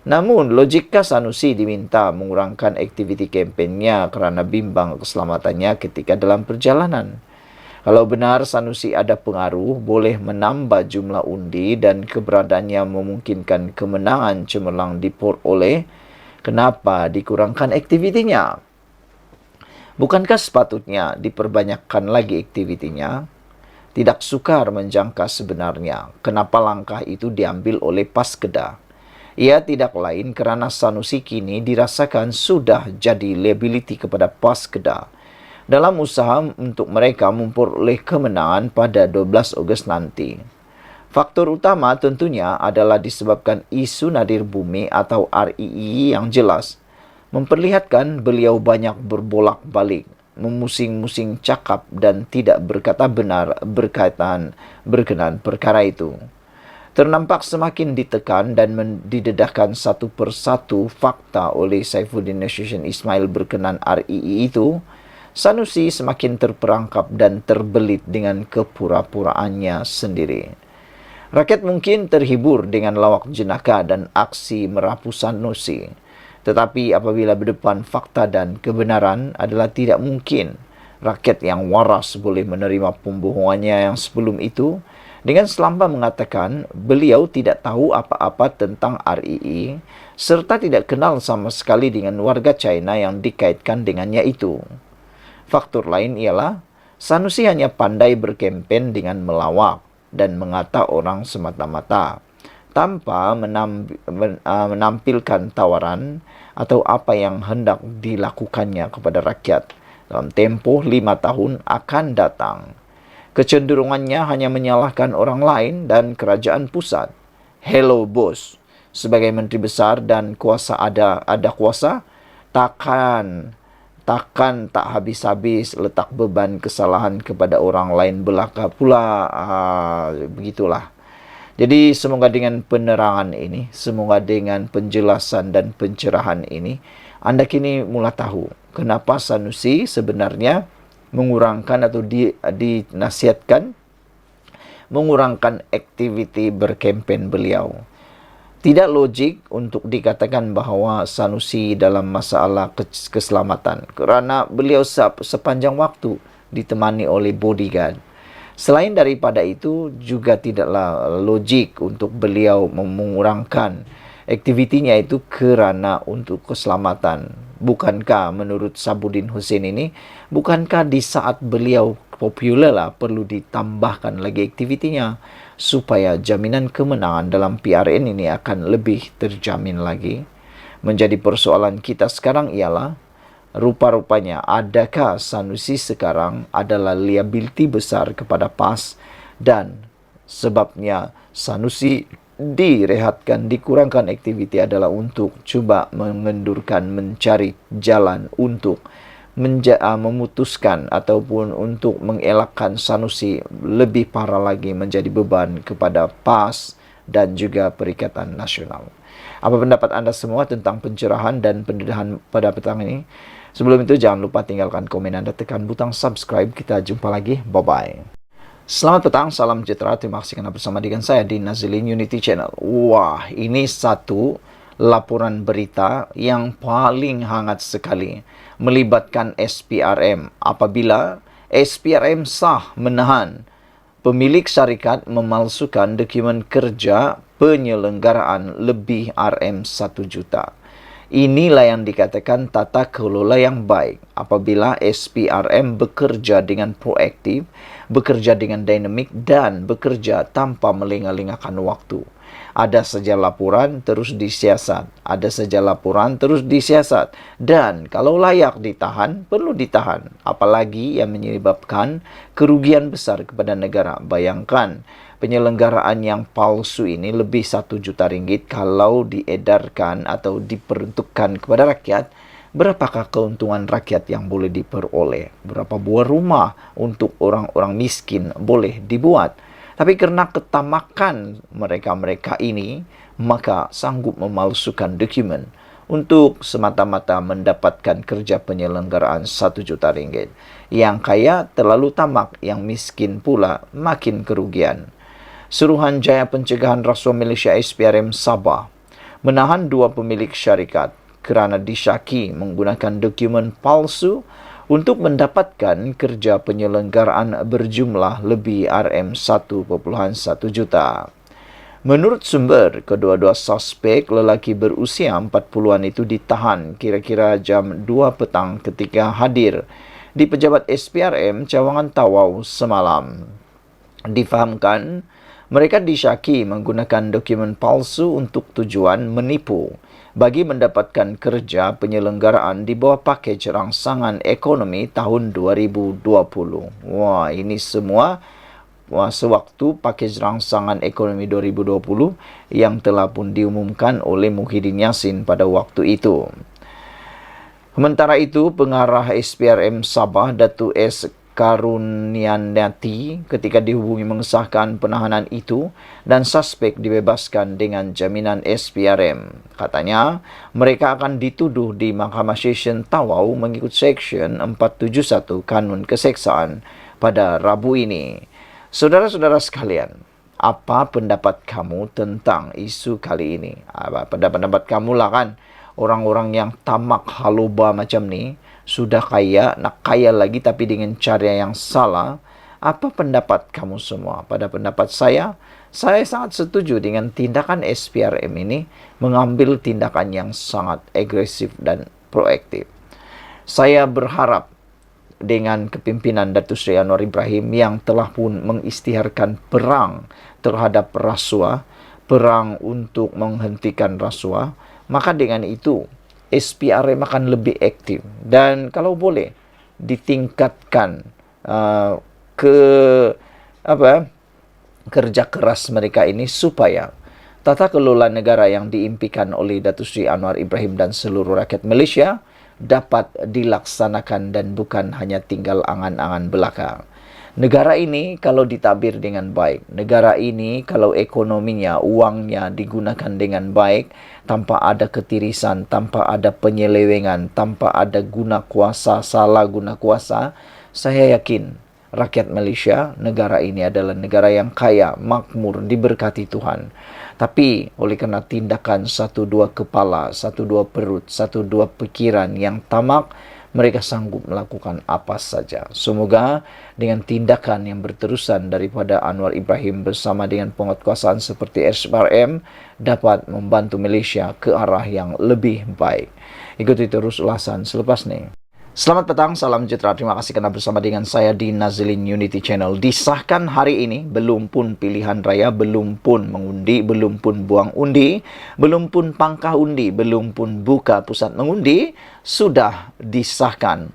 Namun, logika Sanusi diminta mengurangkan aktiviti kempennya kerana bimbang keselamatannya ketika dalam perjalanan. Kalau benar Sanusi ada pengaruh, boleh menambah jumlah undi dan keberadaannya memungkinkan kemenangan cemerlang diperoleh, kenapa dikurangkan aktivitinya? Bukankah sepatutnya diperbanyakkan lagi aktivitinya? tidak sukar menjangka sebenarnya kenapa langkah itu diambil oleh Paskeda. Ia tidak lain kerana Sanusi kini dirasakan sudah jadi liability kepada Paskeda dalam usaha untuk mereka memperoleh kemenangan pada 12 Ogos nanti. Faktor utama tentunya adalah disebabkan isu nadir bumi atau REE yang jelas memperlihatkan beliau banyak berbolak-balik, memusing-musing cakap dan tidak berkata benar berkenaan perkara itu. Ternampak semakin ditekan dan didedahkan satu persatu fakta oleh Saifuddin Nasution Ismail berkenaan REE itu, Sanusi semakin terperangkap dan terbelit dengan kepura-puraannya sendiri. Rakyat mungkin terhibur dengan lawak jenaka dan aksi merapu Sanusi. Tetapi apabila berdepan fakta dan kebenaran adalah tidak mungkin rakyat yang waras boleh menerima pembohongannya yang sebelum itu dengan selamba mengatakan beliau tidak tahu apa-apa tentang REE serta tidak kenal sama sekali dengan warga China yang dikaitkan dengannya itu. Faktor lain ialah Sanusi hanya pandai berkempen dengan melawak dan mengata orang semata-mata tanpa menampilkan tawaran atau apa yang hendak dilakukannya kepada rakyat dalam tempoh 5 tahun akan datang. Kecenderungannya hanya menyalahkan orang lain dan kerajaan pusat. Hello bos, sebagai menteri besar dan kuasa ada kuasa, takkan tak habis-habis letak beban kesalahan kepada orang lain belaka pula. Begitulah. Jadi semoga dengan penerangan ini, semoga dengan penjelasan dan pencerahan ini, anda kini mula tahu kenapa Sanusi sebenarnya mengurangkan atau dinasihatkan mengurangkan aktiviti berkempen beliau. Tidak logik untuk dikatakan bahawa Sanusi dalam masalah keselamatan kerana beliau sepanjang waktu ditemani oleh bodyguard. Selain daripada itu, juga tidaklah logik untuk beliau mengurangkan aktivitinya itu kerana untuk keselamatan. Bukankah menurut Sabuddin Hussein ini, bukankah di saat beliau popular lah perlu ditambahkan lagi aktivitinya supaya jaminan kemenangan dalam PRN ini akan lebih terjamin lagi? Menjadi persoalan kita sekarang ialah rupa-rupanya adakah Sanusi sekarang adalah liability besar kepada PAS dan sebabnya Sanusi direhatkan, dikurangkan aktiviti adalah untuk cuba mencari jalan untuk memutuskan ataupun untuk mengelakkan Sanusi lebih parah lagi menjadi beban kepada PAS dan juga Perikatan Nasional. Apa pendapat anda semua tentang pencerahan dan pendedahan pada petang ini? Sebelum itu jangan lupa tinggalkan komen anda, tekan butang subscribe. Kita jumpa lagi. Bye-bye. Selamat petang, salam sejahtera. Terima kasih kerana bersama dengan saya di Nazilin Unity Channel. Wah, ini satu laporan berita yang paling hangat sekali melibatkan SPRM. Apabila SPRM sah menahan pemilik syarikat memalsukan dokumen kerja penyelenggaraan lebih RM1 juta. Inilah yang dikatakan tata kelola yang baik apabila SPRM bekerja dengan proaktif, bekerja dengan dinamik dan bekerja tanpa melengah-lengahkan waktu. Ada saja laporan terus disiasat, ada saja laporan terus disiasat, dan kalau layak ditahan, perlu ditahan. Apalagi yang menyebabkan kerugian besar kepada negara. Bayangkan, penyelenggaraan yang palsu ini lebih 1 juta ringgit kalau diedarkan atau diperuntukkan kepada rakyat. Berapakah keuntungan rakyat yang boleh diperoleh? Berapa buah rumah untuk orang-orang miskin boleh dibuat? Tapi kerana ketamakan mereka-mereka ini, maka sanggup memalsukan dokumen untuk semata-mata mendapatkan kerja penyelenggaraan 1 juta ringgit. Yang kaya terlalu tamak, yang miskin pula makin kerugian. Suruhanjaya Pencegahan Rasuah Malaysia SPRM Sabah menahan 2 pemilik syarikat kerana disyaki menggunakan dokumen palsu untuk mendapatkan kerja penyelenggaraan berjumlah lebih RM1.1 juta. Menurut sumber, kedua-dua suspek lelaki berusia 40-an itu ditahan kira-kira jam 2 petang ketika hadir di pejabat SPRM Cawangan Tawau semalam. Difahamkan, mereka disyaki menggunakan dokumen palsu untuk tujuan menipu bagi mendapatkan kerja penyelenggaraan di bawah pakej rangsangan ekonomi tahun 2020. Wah, ini semua sewaktu pakej rangsangan ekonomi 2020 yang telah pun diumumkan oleh Muhyiddin Yassin pada waktu itu. Sementara itu, pengarah SPRM Sabah, Datuk S. Karunianati ketika dihubungi mengesahkan penahanan itu dan suspek dibebaskan dengan jaminan SPRM. Katanya, mereka akan dituduh di Mahkamah Session Tawau mengikut Seksyen 471 Kanun Keseksaan pada Rabu ini. Saudara-saudara sekalian, apa pendapat kamu tentang isu kali ini? Pendapat kamu lah kan, orang-orang yang tamak haluba macam ni, sudah kaya, nak kaya lagi tapi dengan cara yang salah. Apa pendapat kamu semua? Pada pendapat saya sangat setuju dengan tindakan SPRM ini mengambil tindakan yang sangat agresif dan proaktif. Saya berharap dengan kepimpinan Datuk Seri Anwar Ibrahim yang telah pun mengisytiharkan perang terhadap rasuah, perang untuk menghentikan rasuah, maka dengan itu SPRM akan lebih aktif dan kalau boleh ditingkatkan kerja keras mereka ini supaya tata kelola negara yang diimpikan oleh Datuk Seri Anwar Ibrahim dan seluruh rakyat Malaysia dapat dilaksanakan dan bukan hanya tinggal angan-angan belaka. Negara ini kalau ditabir dengan baik, negara ini kalau ekonominya, uangnya digunakan dengan baik, tanpa ada ketirisan, tanpa ada penyelewengan, tanpa ada guna kuasa, salah guna kuasa, saya yakin rakyat Malaysia, negara ini adalah negara yang kaya, makmur, diberkati Tuhan. Tapi oleh kerana tindakan satu dua kepala, satu dua perut, satu dua pikiran yang tamak, mereka sanggup melakukan apa saja. Semoga dengan tindakan yang berterusan daripada Anwar Ibrahim bersama dengan penguatkuasaan seperti SPRM dapat membantu Malaysia ke arah yang lebih baik. Ikuti terus ulasan selepas ini. Selamat petang, salam sejahtera. Terima kasih kerana bersama dengan saya di Nazilin Unity Channel. Disahkan hari ini, belum pun pilihan raya, belum pun mengundi, belum pun buang undi, belum pun pangkah undi, belum pun buka pusat mengundi, sudah disahkan.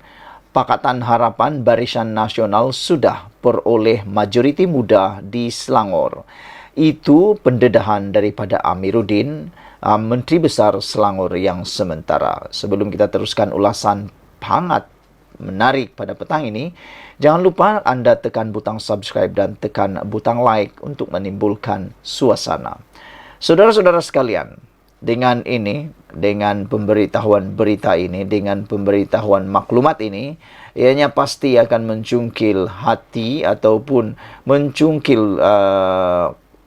Pakatan Harapan Barisan Nasional sudah peroleh majoriti muda di Selangor. Itu pendedahan daripada Amiruddin, Menteri Besar Selangor yang sementara. Sebelum kita teruskan ulasan hangat menarik pada petang ini, jangan lupa anda tekan butang subscribe dan tekan butang like untuk menimbulkan suasana. Saudara-saudara sekalian, dengan ini, dengan pemberitahuan berita ini, dengan pemberitahuan maklumat ini, ianya pasti akan mencungkil hati ataupun mencungkil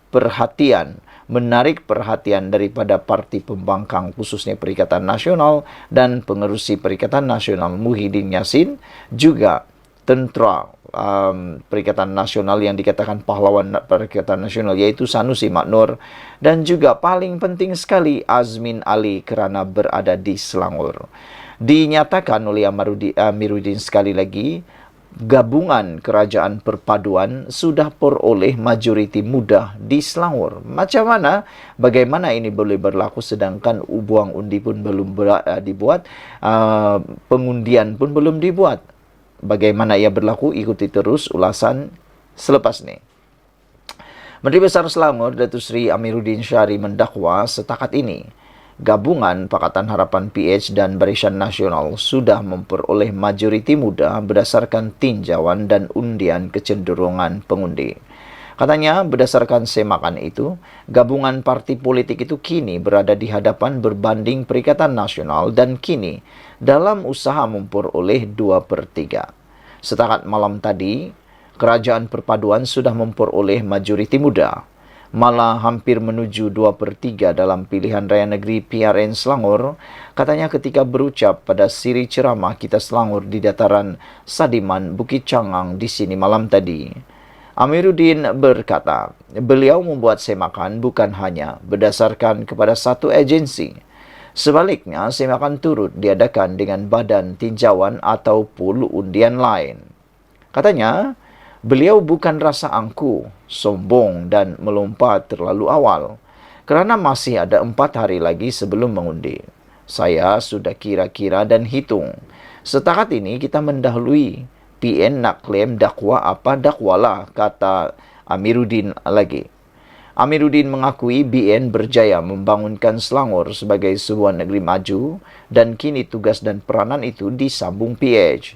perhatian, menarik perhatian daripada parti pembangkang khususnya Perikatan Nasional dan pengerusi Perikatan Nasional Muhyiddin Yassin, juga tentera Perikatan Nasional yang dikatakan pahlawan Perikatan Nasional iaitu Sanusi Maknur, dan juga paling penting sekali Azmin Ali kerana berada di Selangor. Dinyatakan oleh Amiruddin sekali lagi, gabungan kerajaan perpaduan sudah peroleh majoriti muda di Selangor. Macam mana? Bagaimana ini boleh berlaku sedangkan buang undi pun belum dibuat, pengundian pun belum dibuat. Bagaimana ia berlaku? Ikuti terus ulasan selepas ini. Menteri Besar Selangor, Datuk Seri Amiruddin Syari mendakwa setakat ini Gabungan Pakatan Harapan PH dan Barisan Nasional sudah memperoleh majoriti muda berdasarkan tinjauan dan undian kecenderungan pengundi. Katanya, berdasarkan semakan itu, gabungan parti politik itu kini berada di hadapan berbanding Perikatan Nasional dan kini dalam usaha memperoleh 2/3. Setakat malam tadi, Kerajaan Perpaduan sudah memperoleh majoriti muda, malah hampir menuju 2/3 dalam pilihan raya negeri PRN Selangor, katanya ketika berucap pada siri ceramah Kita Selangor di dataran Sadiman, Bukit Cangang di sini malam tadi. Amiruddin berkata, beliau membuat semakan bukan hanya berdasarkan kepada satu agensi. Sebaliknya, semakan turut diadakan dengan badan tinjauan atau pool undian lain. Katanya, Beliau bukan rasa angku, sombong dan melompat terlalu awal. Kerana masih ada 4 hari lagi sebelum mengundi. Saya sudah kira-kira dan hitung. Setakat ini kita mendahului. PN nak klaim dakwa apa dakwalah, kata Amiruddin lagi. Amiruddin mengakui BN berjaya membangunkan Selangor sebagai sebuah negeri maju dan kini tugas dan peranan itu disambung PH.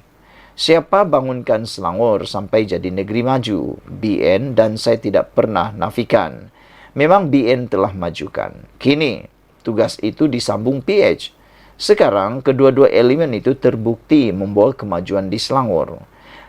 Siapa bangunkan Selangor sampai jadi negeri maju? BN, dan saya tidak pernah nafikan. Memang BN telah majukan. Kini, tugas itu disambung PH. Sekarang, kedua-dua elemen itu terbukti membawa kemajuan di Selangor.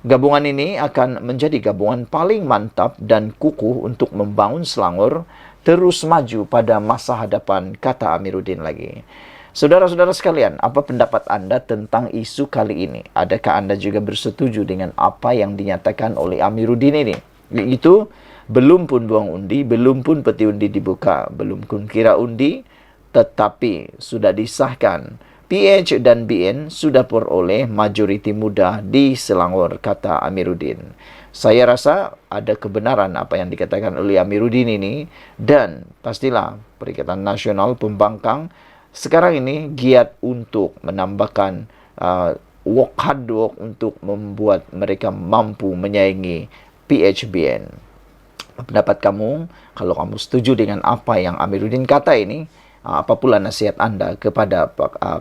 Gabungan ini akan menjadi gabungan paling mantap dan kukuh untuk membangun Selangor terus maju pada masa hadapan, kata Amiruddin lagi. Saudara-saudara sekalian, apa pendapat anda tentang isu kali ini? Adakah anda juga bersetuju dengan apa yang dinyatakan oleh Amiruddin ini? Itu belum pun buang undi, belum pun peti undi dibuka, belum pun kira undi, tetapi sudah disahkan. PH dan BN sudah peroleh majoriti muda di Selangor, kata Amiruddin. Saya rasa ada kebenaran apa yang dikatakan oleh Amiruddin ini, dan pastilah Perikatan Nasional Pembangkang sekarang ini giat untuk menambahkan work hard work untuk membuat mereka mampu menyaingi PHBN. Pendapat kamu, kalau kamu setuju dengan apa yang Amiruddin kata ini, apa pula nasihat anda kepada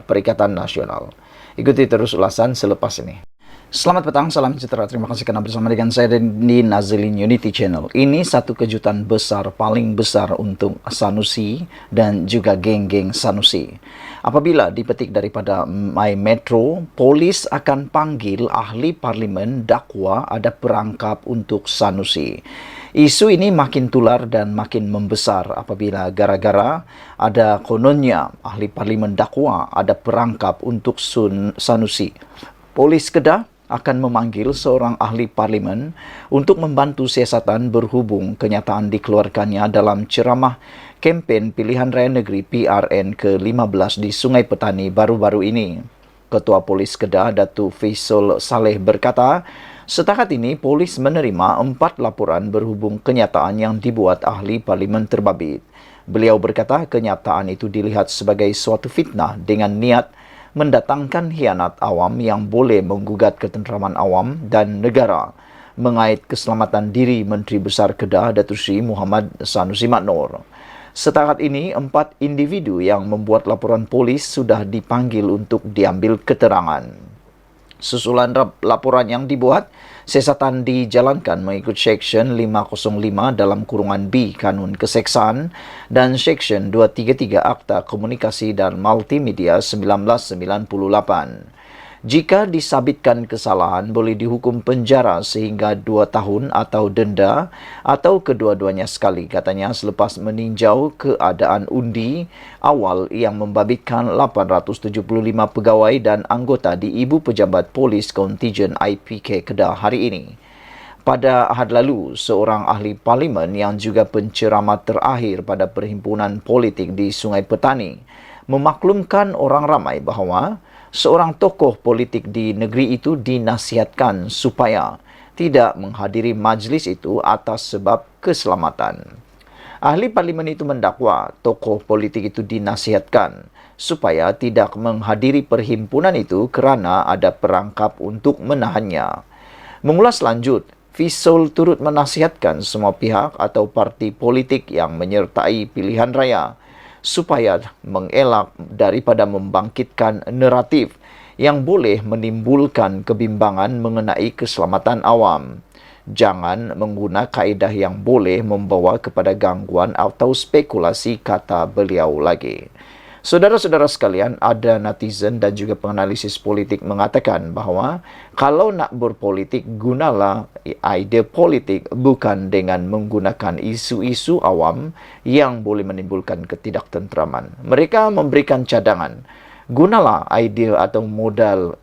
Perikatan Nasional? Ikuti terus ulasan selepas ini. Selamat petang, salam sejahtera. Terima kasih karena bersama dengan saya di Nazilin Unity Channel. Ini satu kejutan besar, paling besar untuk Sanusi dan juga geng-geng Sanusi. Apabila dipetik daripada My Metro, polis akan panggil ahli parlimen dakwa ada perangkap untuk Sanusi. Isu ini makin tular dan makin membesar apabila gara-gara ada kononnya ahli parlimen dakwa ada perangkap untuk Sanusi. Polis Kedah akan memanggil seorang ahli parlimen untuk membantu siasatan berhubung kenyataan dikeluarkannya dalam ceramah kempen pilihan raya negeri PRN ke-15 di Sungai Petani baru-baru ini. Ketua Polis Kedah, Datuk Faisal Saleh berkata, setakat ini polis menerima 4 laporan berhubung kenyataan yang dibuat ahli parlimen terbabit. Beliau berkata kenyataan itu dilihat sebagai suatu fitnah dengan niat mendatangkan khianat awam yang boleh menggugat ketenteraman awam dan negara mengait keselamatan diri Menteri Besar Kedah Datuk Seri Muhammad Sanusi Maknor. Setakat ini, 4 individu yang membuat laporan polis sudah dipanggil untuk diambil keterangan. Susulan laporan yang dibuat, siasatan dijalankan mengikut Seksyen 505 dalam kurungan B Kanun Keseksaan dan Seksyen 233 Akta Komunikasi dan Multimedia 1998. Jika disabitkan kesalahan, boleh dihukum penjara sehingga 2 tahun atau denda atau kedua-duanya sekali, katanya selepas meninjau keadaan undi awal yang membabitkan 875 pegawai dan anggota di Ibu Pejabat Polis Kontijen IPK Kedah hari ini. Pada Ahad lalu, seorang ahli parlimen yang juga penceramah terakhir pada perhimpunan politik di Sungai Petani memaklumkan orang ramai bahawa seorang tokoh politik di negeri itu dinasihatkan supaya tidak menghadiri majlis itu atas sebab keselamatan. Ahli parlimen itu mendakwa tokoh politik itu dinasihatkan supaya tidak menghadiri perhimpunan itu kerana ada perangkap untuk menahannya. Mengulas lanjut, Faisal turut menasihatkan semua pihak atau parti politik yang menyertai pilihan raya supaya mengelak daripada membangkitkan naratif yang boleh menimbulkan kebimbangan mengenai keselamatan awam. Jangan mengguna kaedah yang boleh membawa kepada gangguan atau spekulasi, kata beliau lagi. Saudara-saudara sekalian, ada netizen dan juga penganalisis politik mengatakan bahawa kalau nak berpolitik, gunalah ide politik bukan dengan menggunakan isu-isu awam yang boleh menimbulkan ketidaktenteraman. Mereka memberikan cadangan. Gunalah idea atau modal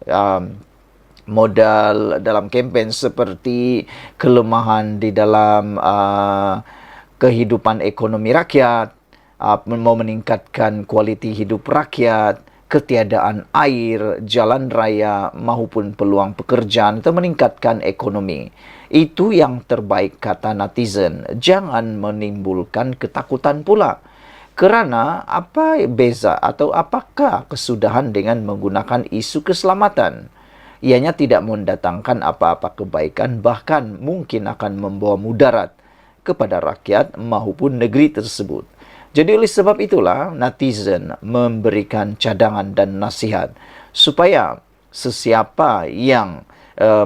dalam kempen seperti kelemahan di dalam kehidupan ekonomi rakyat, mau meningkatkan kualiti hidup rakyat, ketiadaan air, jalan raya maupun peluang pekerjaan atau meningkatkan ekonomi. Itu yang terbaik, kata netizen. Jangan menimbulkan ketakutan pula. Kerana apa beza atau apakah kesudahan dengan menggunakan isu keselamatan? Ianya tidak mendatangkan apa-apa kebaikan, bahkan mungkin akan membawa mudarat kepada rakyat maupun negeri tersebut. Jadi oleh sebab itulah netizen memberikan cadangan dan nasihat supaya sesiapa yang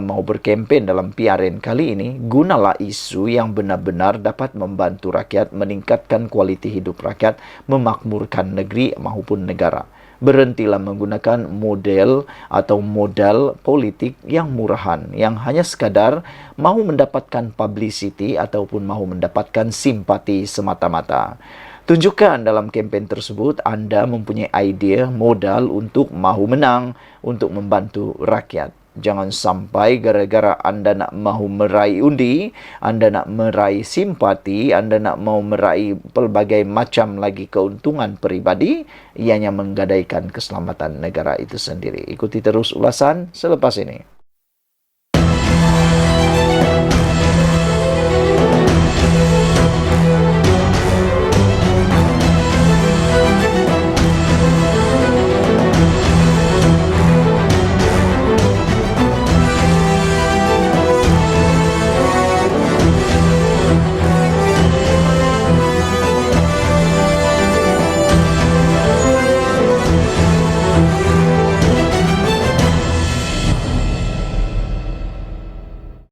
mau berkempen dalam PRN kali ini, gunalah isu yang benar-benar dapat membantu rakyat, meningkatkan kualiti hidup rakyat, memakmurkan negeri maupun negara. Berhentilah menggunakan model atau modal politik yang murahan, yang hanya sekadar mahu mendapatkan publicity ataupun mahu mendapatkan simpati semata-mata. Tunjukkan dalam kempen tersebut Anda mempunyai idea, modal untuk mahu menang, untuk membantu rakyat. Jangan sampai gara-gara Anda nak mahu meraih undi, Anda nak meraih simpati, Anda nak mahu meraih pelbagai macam lagi keuntungan peribadi, ianya menggadaikan keselamatan negara itu sendiri. Ikuti terus ulasan selepas ini.